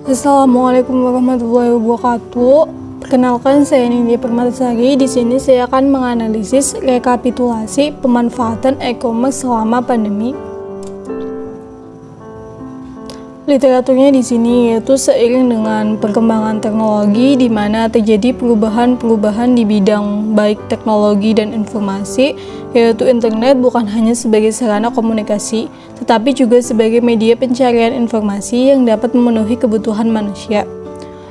Assalamualaikum warahmatullahi wabarakatuh. Perkenalkan, saya Nindya Permatasari. Di sini saya akan menganalisis rekapitulasi pemanfaatan e-commerce selama pandemi. Literaturnya di sini yaitu seiring dengan perkembangan teknologi di mana terjadi perubahan-perubahan di bidang baik teknologi dan informasi, yaitu internet bukan hanya sebagai sarana komunikasi, tetapi juga sebagai media pencarian informasi yang dapat memenuhi kebutuhan manusia.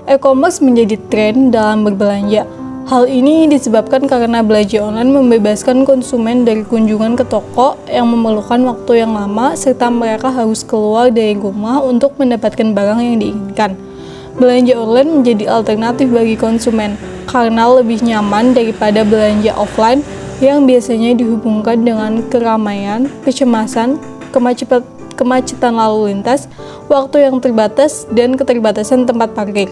E-commerce menjadi tren dalam berbelanja. Hal ini disebabkan karena belanja online membebaskan konsumen dari kunjungan ke toko yang memerlukan waktu yang lama serta mereka harus keluar dari rumah untuk mendapatkan barang yang diinginkan. Belanja online menjadi alternatif bagi konsumen karena lebih nyaman daripada belanja offline yang biasanya dihubungkan dengan keramaian, kecemasan, kemacetan lalu lintas, waktu yang terbatas, dan keterbatasan tempat parkir.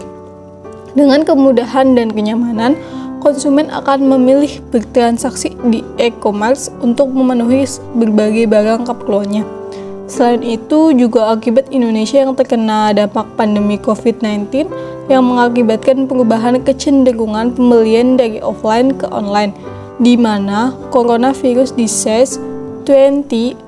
Dengan kemudahan dan kenyamanan, konsumen akan memilih bertransaksi di e-commerce untuk memenuhi berbagai barang keperluannya. Selain itu, juga akibat Indonesia yang terkena dampak pandemi COVID-19 yang mengakibatkan perubahan kecenderungan pembelian dari offline ke online, di mana coronavirus disease 2019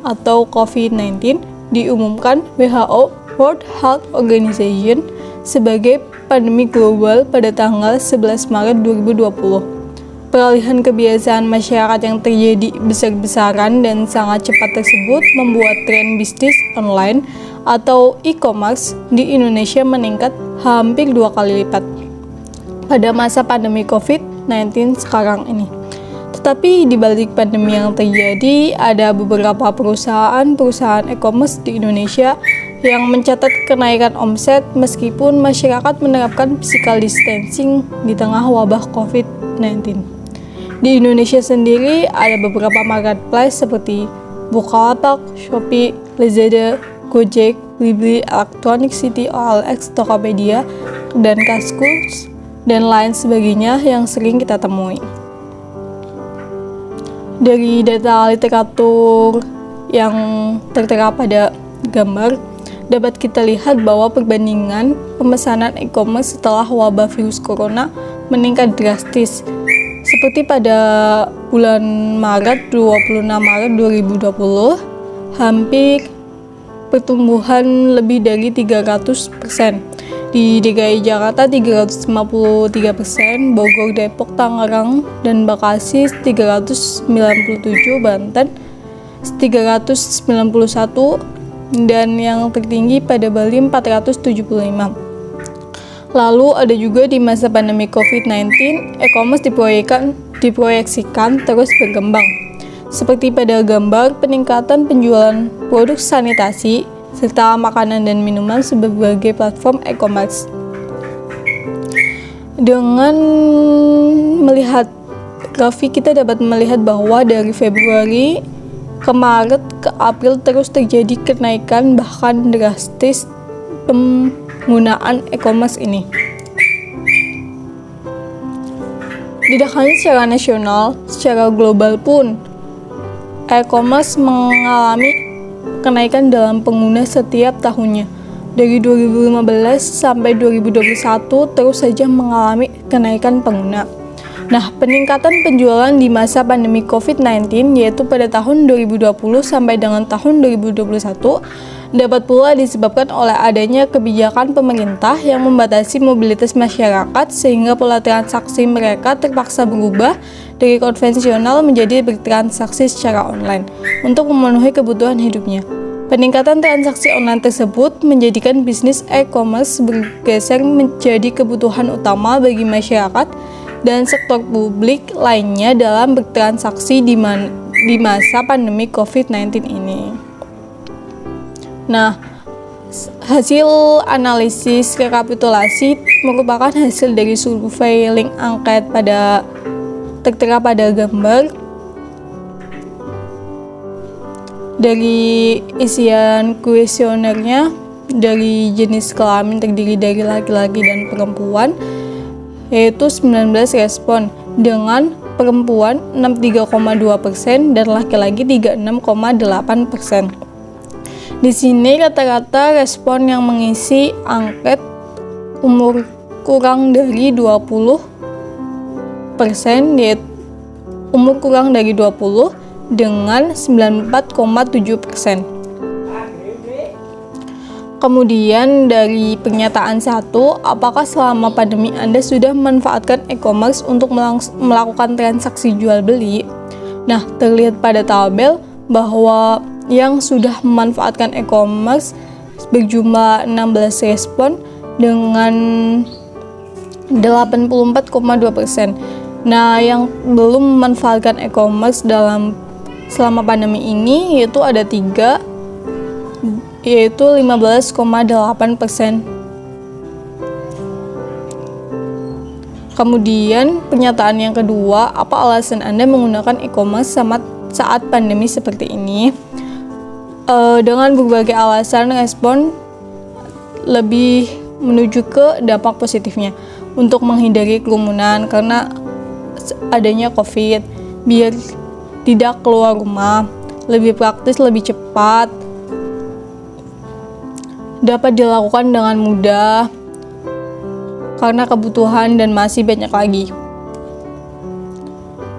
atau COVID-19 diumumkan WHO World Health Organization sebagai pandemi global pada tanggal 11 Maret 2020. Peralihan kebiasaan masyarakat yang terjadi besar-besaran dan sangat cepat tersebut membuat tren bisnis online atau e-commerce di Indonesia meningkat hampir 2 kali lipat pada masa pandemi COVID-19 sekarang ini. Tetapi di balik pandemi yang terjadi, ada beberapa perusahaan e-commerce di Indonesia yang mencatat kenaikan omset meskipun masyarakat menerapkan physical distancing di tengah wabah COVID-19. Di Indonesia sendiri ada beberapa marketplace seperti Bukalapak, Shopee, Lazada, Gojek, Blibli, Electronic City, OLX, Tokopedia, dan Kaskus, dan lain sebagainya yang sering kita temui. Dari data literatur yang tertera pada gambar, dapat kita lihat bahwa perbandingan pemesanan e-commerce setelah wabah virus corona meningkat drastis. Seperti pada bulan Maret, 26 Maret 2020, hampir pertumbuhan lebih dari 300%. Di DKI Jakarta 353%, Bogor, Depok, Tangerang, dan Bekasi 397, Banten 391, dan yang tertinggi pada Bali 475. Lalu ada juga di masa pandemi COVID-19, e-commerce diproyeksikan terus berkembang. Seperti pada gambar, peningkatan penjualan produk sanitasi serta makanan dan minuman sebagai platform e-commerce. Dengan melihat grafik, kita dapat melihat bahwa dari Februari ke Maret ke April terus terjadi kenaikan bahkan drastis penggunaan e-commerce ini. Tidak hanya secara nasional, secara global pun e-commerce mengalami kenaikan dalam pengguna setiap tahunnya. Dari 2015 sampai 2021 terus saja mengalami kenaikan pengguna. Nah, peningkatan penjualan di masa pandemi COVID-19 yaitu pada tahun 2020 sampai dengan tahun 2021 dapat pula disebabkan oleh adanya kebijakan pemerintah yang membatasi mobilitas masyarakat sehingga pola transaksi mereka terpaksa berubah dari konvensional menjadi bertransaksi secara online untuk memenuhi kebutuhan hidupnya. Peningkatan transaksi online tersebut menjadikan bisnis e-commerce bergeser menjadi kebutuhan utama bagi masyarakat dan sektor publik lainnya dalam bertransaksi di masa pandemi COVID-19 ini. Nah, hasil analisis rekapitulasi merupakan hasil dari survei link angket tertera pada gambar. Dari isian kuesionernya, dari jenis kelamin terdiri dari laki-laki dan perempuan, yaitu 19 respon, dengan perempuan 63,2% dan laki-laki 36,8%. Di sini rata-rata respon yang mengisi angket umur kurang dari 20%, yaitu umur kurang dari 20 dengan 94,7%. Kemudian dari pernyataan 1, apakah selama pandemi Anda sudah memanfaatkan e-commerce untuk melakukan transaksi jual beli? Nah, terlihat pada tabel bahwa yang sudah memanfaatkan e-commerce berjumlah 16 respon dengan 84,2%. Nah, yang belum memanfaatkan e-commerce selama pandemi ini yaitu ada 3, yaitu 15,8%. Kemudian pernyataan yang kedua, apa alasan Anda menggunakan e-commerce saat pandemi seperti ini? Dengan berbagai alasan, respon lebih menuju ke dampak positifnya untuk menghindari kerumunan karena adanya COVID, biar tidak keluar rumah, lebih praktis, lebih cepat, dapat dilakukan dengan mudah karena kebutuhan dan masih banyak lagi.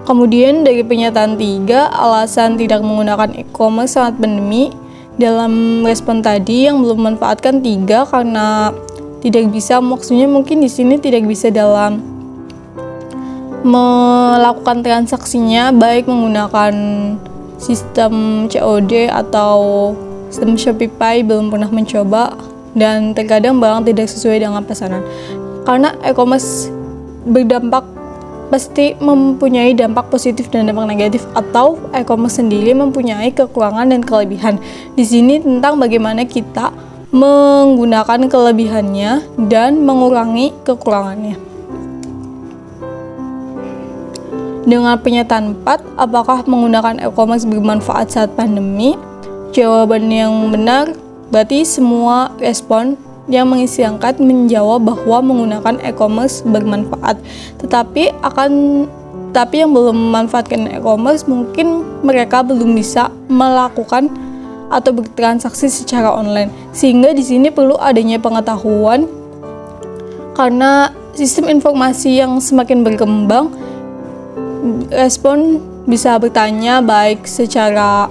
Kemudian dari pernyataan 3, alasan tidak menggunakan e-commerce saat pandemi. Dalam respon tadi yang belum memanfaatkan 3 karena tidak bisa, maksudnya mungkin di sini tidak bisa dalam melakukan transaksinya baik menggunakan sistem COD atau sistem Shopify, belum pernah mencoba, dan terkadang barang tidak sesuai dengan pesanan. Karena e-commerce berdampak, pasti mempunyai dampak positif dan dampak negatif, atau e-commerce sendiri mempunyai kekurangan dan kelebihan. Di sini tentang bagaimana kita menggunakan kelebihannya dan mengurangi kekurangannya. Dengan pernyataan 4, apakah menggunakan e-commerce bermanfaat saat pandemi? Jawaban yang benar berarti semua respon yang mengisi angket menjawab bahwa menggunakan e-commerce bermanfaat. Tetapi yang belum memanfaatkan e-commerce, mungkin mereka belum bisa melakukan atau bertransaksi secara online. Sehingga di sini perlu adanya pengetahuan, karena sistem informasi yang semakin berkembang, respon bisa bertanya baik secara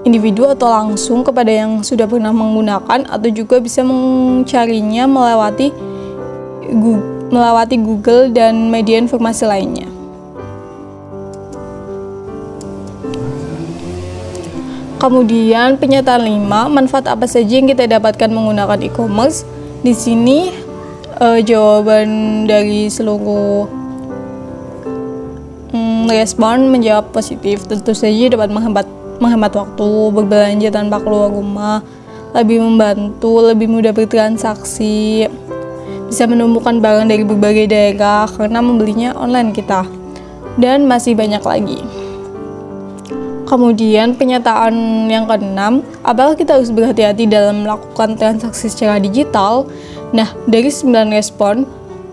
individu atau langsung kepada yang sudah pernah menggunakan, atau juga bisa mencarinya melewati Google dan media informasi lainnya. Kemudian pernyataan 5, manfaat apa saja yang kita dapatkan menggunakan e-commerce? Di sini jawaban dari seluruh respon menjawab positif. Tentu saja dapat menghemat waktu, berbelanja tanpa keluar rumah, lebih membantu, lebih mudah bertransaksi, bisa menemukan barang dari berbagai daerah karena membelinya online kita, dan masih banyak lagi. Kemudian pernyataan yang ke-6, apakah kita harus berhati-hati dalam melakukan transaksi secara digital? Nah, dari 9 respon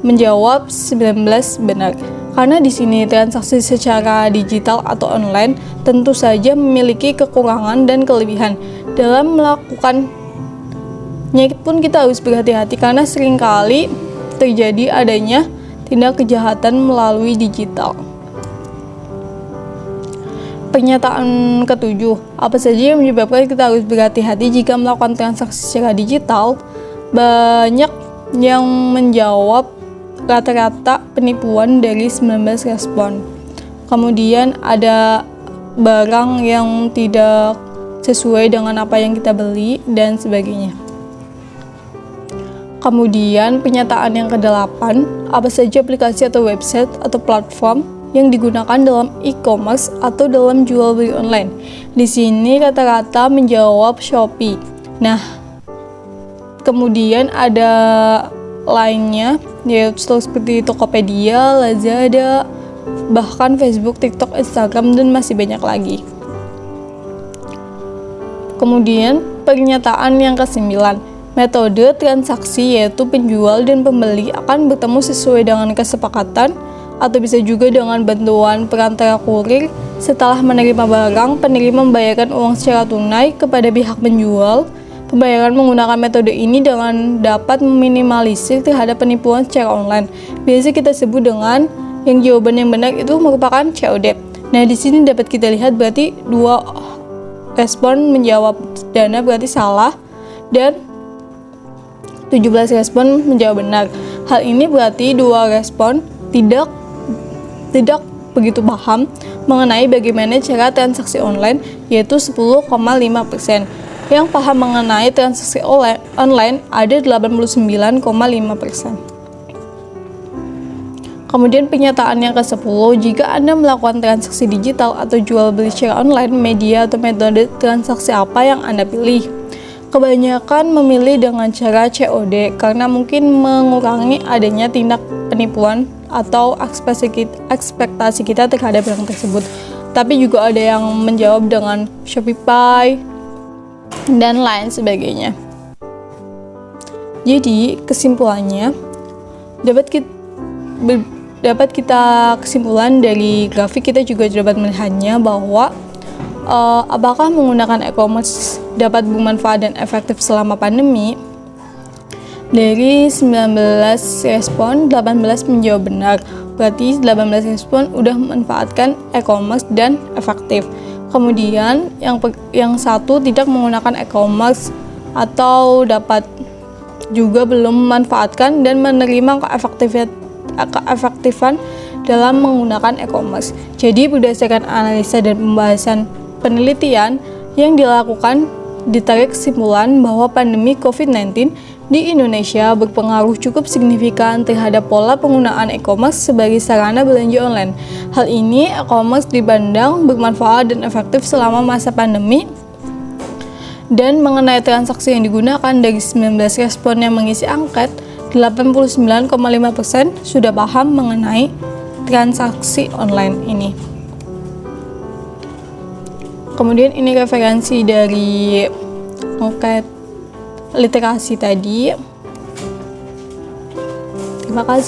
menjawab 19 benar. Karena di sini transaksi secara digital atau online tentu saja memiliki kekurangan dan kelebihan. Dalam melakukannya pun kita harus berhati-hati karena seringkali terjadi adanya tindak kejahatan melalui digital. Pernyataan ke-7, apa saja yang menyebabkan kita harus berhati-hati jika melakukan transaksi secara digital? Banyak yang menjawab rata-rata penipuan dari 19 respon. Kemudian ada barang yang tidak sesuai dengan apa yang kita beli dan sebagainya. Kemudian pernyataan yang ke-8, apa saja aplikasi atau website atau platform yang digunakan dalam e-commerce atau dalam jual beli online? Di sini rata-rata menjawab Shopee. Nah, kemudian ada lainnya, yaitu seperti Tokopedia, Lazada, bahkan Facebook, TikTok, Instagram, dan masih banyak lagi. Kemudian pernyataan yang ke-9, metode transaksi yaitu penjual dan pembeli akan bertemu sesuai dengan kesepakatan atau bisa juga dengan bantuan perantara kurir. Setelah menerima barang, penerima membayarkan uang secara tunai kepada pihak penjual. Pembayaran menggunakan metode ini dengan dapat meminimalisir terhadap penipuan secara online. Biasa kita sebut dengan yang jawaban yang benar itu merupakan COD. Nah, di sini dapat kita lihat berarti 2 respon menjawab dana berarti salah dan 17 respon menjawab benar. Hal ini berarti 2 respon tidak begitu paham mengenai bagaimana cara transaksi online, yaitu 10,5%. Yang paham mengenai transaksi online ada 89,5%. Kemudian pernyataan yang ke-10, jika Anda melakukan transaksi digital atau jual beli secara online, media atau metode transaksi apa yang Anda pilih? Kebanyakan memilih dengan cara COD karena mungkin mengurangi adanya tindak penipuan atau ekspektasi kita terhadap barang tersebut. Tapi juga ada yang menjawab dengan Shopify dan lain sebagainya. Jadi kesimpulannya dapat kita kesimpulan dari grafik, kita juga dapat melihatnya bahwa apakah menggunakan e-commerce dapat bermanfaat dan efektif selama pandemi? Dari 19 respon, 18 menjawab benar. Berarti 18 respon udah memanfaatkan e-commerce dan efektif. Kemudian yang satu tidak menggunakan e-commerce atau dapat juga belum memanfaatkan dan menerima keefektifan dalam menggunakan e-commerce. Jadi berdasarkan analisa dan pembahasan penelitian yang dilakukan, ditarik kesimpulan bahwa pandemi COVID-19 di Indonesia berpengaruh cukup signifikan terhadap pola penggunaan e-commerce sebagai sarana belanja online. Hal ini, e-commerce dipandang bermanfaat dan efektif selama masa pandemi. Dan mengenai transaksi yang digunakan, dari 19 respon yang mengisi angket, 89,5% sudah paham mengenai transaksi online ini. Kemudian ini referensi dari angket literasi tadi. Terima kasih.